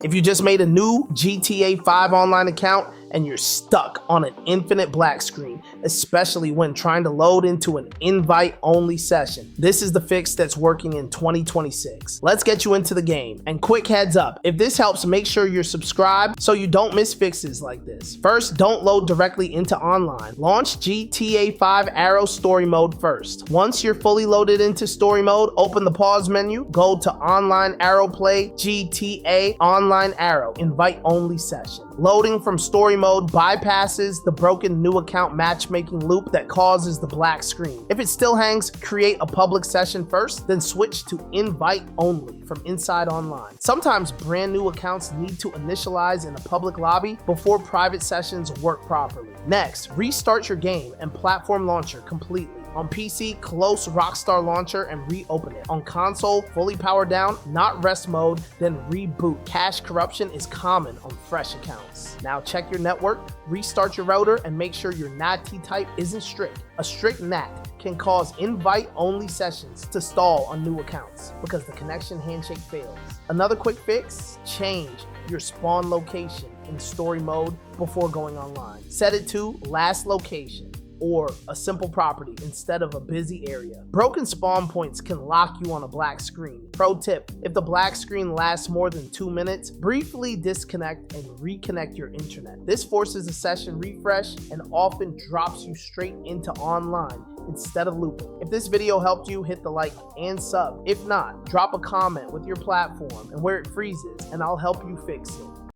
If you just made a new GTA 5 online account and you're stuck on an infinite black screen, especially when trying to load into an invite-only session, this is the fix that's working in 2026. Let's get you into the game. And quick heads up, if this helps, make sure you're subscribed so you don't miss fixes like this. First, don't load directly into online. Launch GTA 5 Arrow Story Mode first. Once you're fully loaded into Story Mode, open the pause menu, go to Online Arrow Play GTA Online Arrow Invite-Only Session. Loading from Story Mode bypasses the broken new account matchmaking loop that causes the black screen. If it still hangs, create a public session first, then switch to invite only from inside online. Sometimes brand new accounts need to initialize in a public lobby before private sessions work properly. Next, restart your game and platform launcher completely. On PC, close Rockstar Launcher and reopen it. On console, fully powered down, not rest mode, then reboot. Cache corruption is common on fresh accounts. Now check your network, restart your router, and make sure your NAT type isn't strict. A strict NAT can cause invite-only sessions to stall on new accounts because the connection handshake fails. Another quick fix, change your spawn location in story mode before going online. Set it to last location or a simple property instead of a busy area. Broken spawn points can lock you on a black screen. Pro tip, if the black screen lasts more than 2 minutes, briefly disconnect and reconnect your internet. This forces a session refresh and often drops you straight into online instead of looping. If this video helped you, hit the like and sub. If not, drop a comment with your platform and where it freezes and I'll help you fix it.